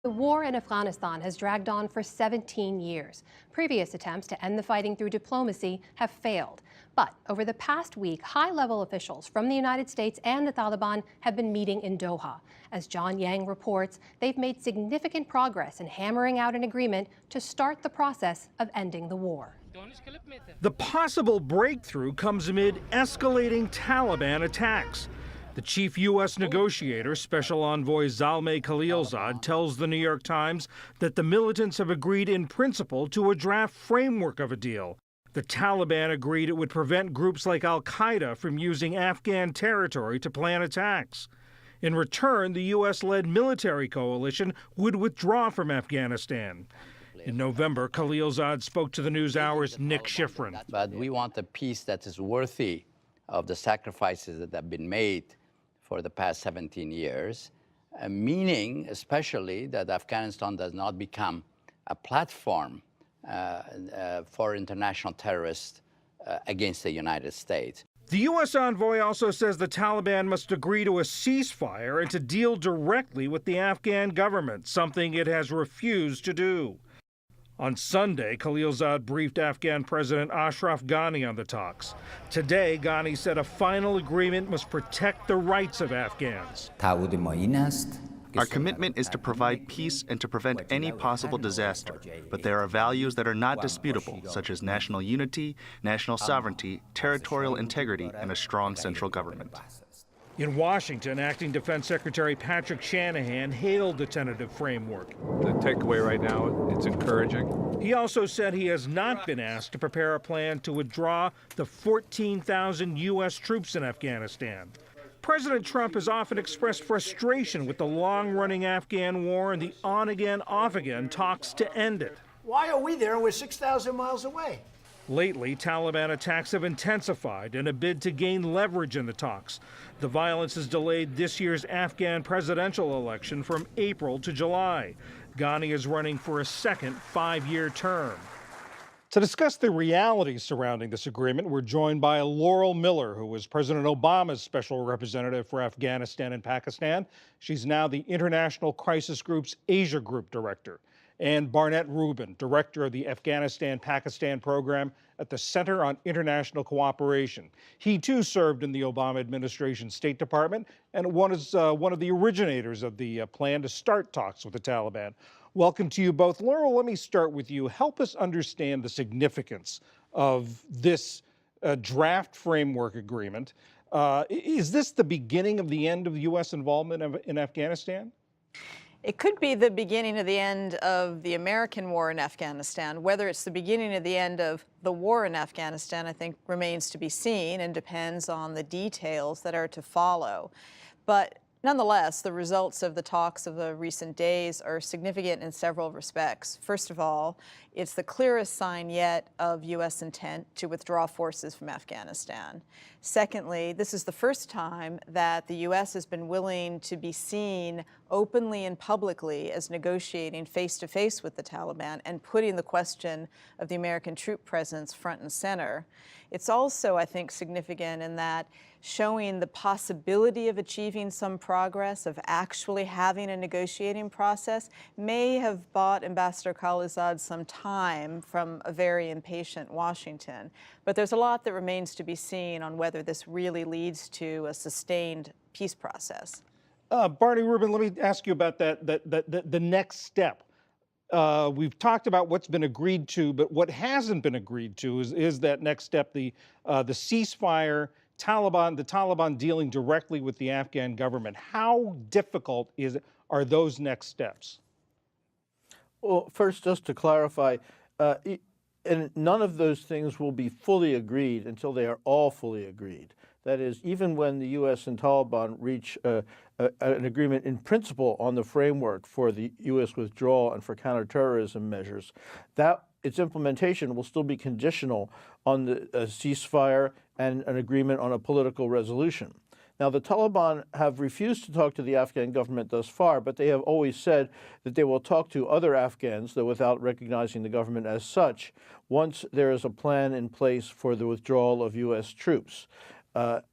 The war in Afghanistan has dragged on for 17 years. Previous attempts to end the fighting through diplomacy have failed. But over the past week, high-level officials from the United States and the Taliban have been meeting in Doha. As John Yang reports, they've made significant progress in hammering out an agreement to start the process of ending the war. The possible breakthrough comes amid escalating Taliban attacks. The chief U.S. negotiator, Special Envoy Zalmay Khalilzad, tells the New York Times that the militants have agreed in principle to a draft framework of a deal. The Taliban agreed it would prevent groups like al-Qaeda from using Afghan territory to plan attacks. In return, the U.S.-led military coalition would withdraw from Afghanistan. In November, Khalilzad spoke to the NewsHour's Nick Schifrin. But we want a peace that is worthy of the sacrifices that have been made for the past 17 years, meaning especially that Afghanistan does not become a platform for international terrorists against the United States. The U.S. envoy also says the Taliban must agree to a ceasefire and to deal directly with the Afghan government, something it has refused to do. On Sunday, Khalilzad briefed Afghan President Ashraf Ghani on the talks. Today, Ghani said a final agreement must protect the rights of Afghans. Our commitment is to provide peace and to prevent any possible disaster, but there are values that are not disputable, such as national unity, national sovereignty, territorial integrity, and a strong central government. In Washington, Acting Defense Secretary Patrick Shanahan hailed the tentative framework. The takeaway right now, it's encouraging. He also said he has not been asked to prepare a plan to withdraw the 14,000 U.S. troops in Afghanistan. President Trump has often expressed frustration with the long-running Afghan war and the on-again, off-again talks to end it. Why are we there and we're 6,000 miles away? Lately, Taliban attacks have intensified in a bid to gain leverage in the talks. The violence has delayed this year's Afghan presidential election from April to July. Ghani is running for a second 5-year term. To discuss the realities surrounding this agreement, we're joined by Laurel Miller, who was President Obama's special representative for Afghanistan and Pakistan. She's now the International Crisis Group's Asia Group Director. And Barnett Rubin, director of the Afghanistan-Pakistan program at the Center on International Cooperation. He too served in the Obama administration State Department and was one of the originators of the plan to start talks with the Taliban. Welcome to you both. Laurel, let me start with you. Help us understand the significance of this draft framework agreement. Is this the beginning of the end of U.S. involvement in Afghanistan? It could be the beginning of the end of the American war in Afghanistan. Whether it's the beginning of the end of the war in Afghanistan, I think, remains to be seen and depends on the details that are to follow. But nonetheless, the results of the talks of the recent days are significant in several respects. First of all, it's the clearest sign yet of U.S. intent to withdraw forces from Afghanistan. Secondly, this is the first time that the U.S. has been willing to be seen openly and publicly as negotiating face-to-face with the Taliban and putting the question of the American troop presence front and center. It's also, I think, significant in that showing the possibility of achieving some progress, of actually having a negotiating process, may have bought Ambassador Khalilzad some time from a very impatient Washington. But there's a lot that remains to be seen on whether this really leads to a sustained peace process. Barney Rubin, let me ask you about the next step. We've talked about what's been agreed to, but what hasn't been agreed to is that next step, the ceasefire, the Taliban dealing directly with the Afghan government. How difficult are those next steps? Well, first, just to clarify, and none of those things will be fully agreed until they are all fully agreed. That is, even when the U.S. and Taliban reach an agreement in principle on the framework for the U.S. withdrawal and for counterterrorism measures, that its implementation will still be conditional on the ceasefire and an agreement on a political resolution. Now, the Taliban have refused to talk to the Afghan government thus far, but they have always said that they will talk to other Afghans, though without recognizing the government as such, once there is a plan in place for the withdrawal of U.S. troops.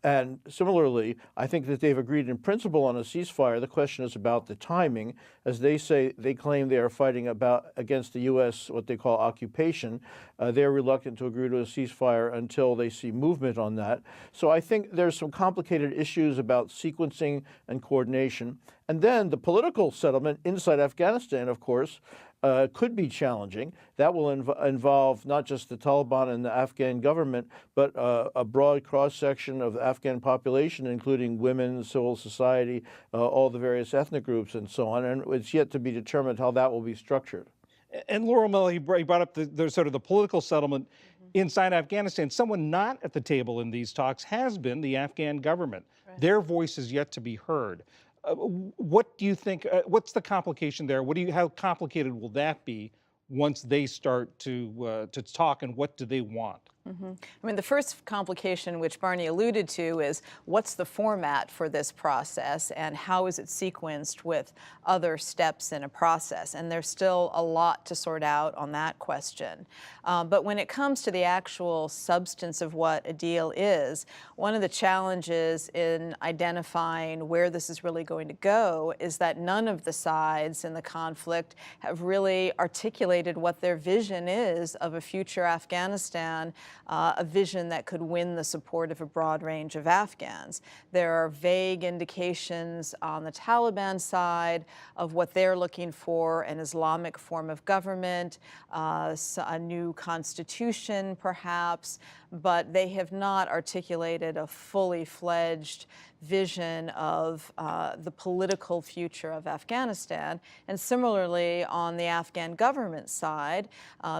And similarly, I think that they've agreed in principle on a ceasefire. The question is about the timing. As they say, they claim they are fighting against the U.S., what they call occupation. They're reluctant to agree to a ceasefire until they see movement on that. So I think there's some complicated issues about sequencing and coordination. And then the political settlement inside Afghanistan, of course, could be challenging. That will involve not just the Taliban and the Afghan government, but a broad cross-section of the Afghan population, including women, civil society, all the various ethnic groups, and so on. And it's yet to be determined how that will be structured. And Laurel Miller, he brought up the sort of the political settlement inside Afghanistan. Someone not at the table in these talks has been the Afghan government. Right. Their voice is yet to be heard. What do you think? What's the complication there? How complicated will that be once they start to talk, and what do they want? Mm-hmm. I mean, the first complication, which Barney alluded to, is what's the format for this process and how is it sequenced with other steps in a process? And there's still a lot to sort out on that question. But when it comes to the actual substance of what a deal is, one of the challenges in identifying where this is really going to go is that none of the sides in the conflict have really articulated what their vision is of a future Afghanistan, a vision that could win the support of a broad range of Afghans. There are vague indications on the Taliban side of what they're looking for: an Islamic form of government, a new constitution perhaps, but they have not articulated a fully fledged vision of the political future of Afghanistan. And similarly, on the Afghan government side,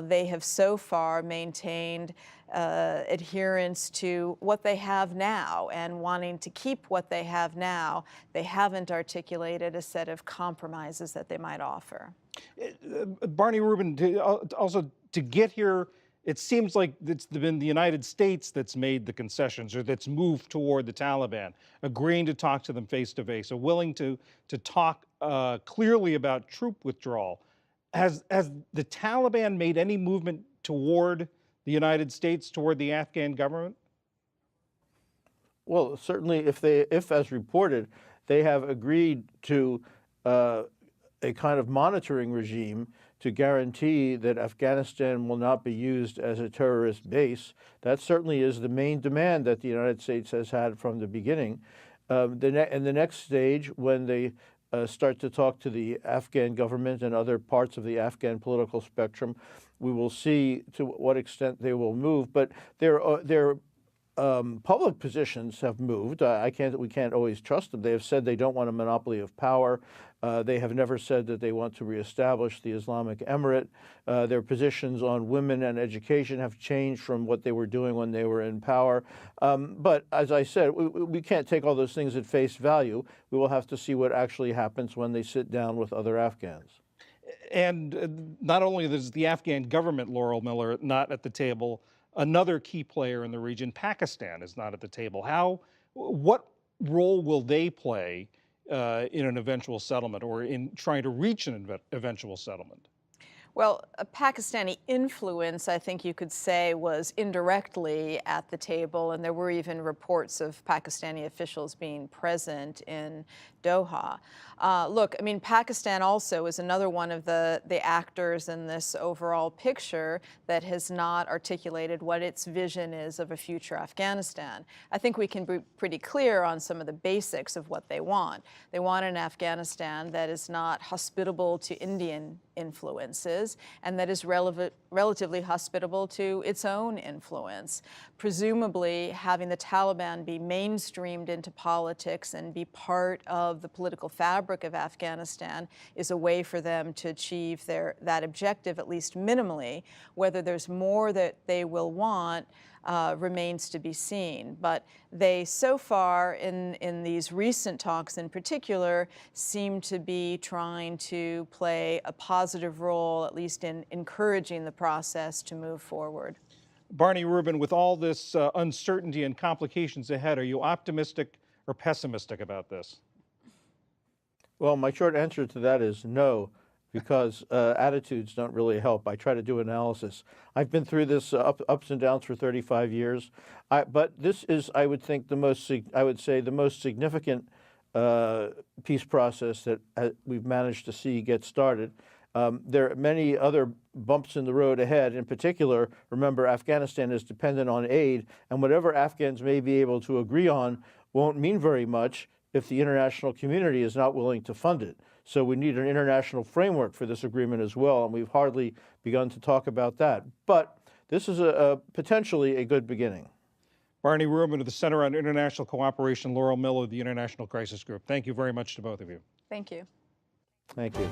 they have so far maintained adherence to what they have now and wanting to keep what they have now. They haven't articulated a set of compromises that they might offer. Barney, Rubin, also to get here, it seems like it's been the United States that's made the concessions, or that's moved toward the Taliban, agreeing to talk to them face to face, or willing to talk clearly about troop withdrawal. Has the Taliban made any movement toward the United States, toward the Afghan government? Well, certainly, if as reported, they have agreed to a kind of monitoring regime to guarantee that Afghanistan will not be used as a terrorist base. That certainly is the main demand that the United States has had from the beginning. In the next stage, when they start to talk to the Afghan government and other parts of the Afghan political spectrum, we will see to what extent they will move. But their public positions have moved. We can't always trust them. They have said they don't want a monopoly of power. They have never said that they want to reestablish the Islamic Emirate. Their positions on women and education have changed from what they were doing when they were in power. But as I said, we can't take all those things at face value. We will have to see what actually happens when they sit down with other Afghans. And not only is the Afghan government, Laurel Miller, not at the table, another key player in the region, Pakistan, is not at the table. What role will they play in an eventual settlement, or in trying to reach an eventual settlement? Well, a Pakistani influence, I think you could say, was indirectly at the table, and there were even reports of Pakistani officials being present in Doha. Look, I mean, Pakistan also is another one of the actors in this overall picture that has not articulated what its vision is of a future Afghanistan. I think we can be pretty clear on some of the basics of what they want. They want an Afghanistan that is not hospitable to Indian influences and that is relatively hospitable to its own influence. Presumably, having the Taliban be mainstreamed into politics and be part of the political fabric of Afghanistan is a way for them to achieve that objective, at least minimally. Whether there's more that they will want remains to be seen. But they, so far, in these recent talks in particular, seem to be trying to play a positive role, at least in encouraging the process to move forward. Barney, Rubin, with all this uncertainty and complications ahead, are you optimistic or pessimistic about this? Well, my short answer to that is no. because attitudes don't really help. I try to do analysis. I've been through this ups and downs for 35 years, but this is, I would think, the most significant peace process that we've managed to see get started. There are many other bumps in the road ahead. In particular, remember, Afghanistan is dependent on aid, and whatever Afghans may be able to agree on won't mean very much if the international community is not willing to fund it. So we need an international framework for this agreement as well, and we've hardly begun to talk about that. But this is potentially a good beginning. Barney Rubin of the Center on International Cooperation, Laurel Miller of the International Crisis Group. Thank you very much to both of you. Thank you. Thank you.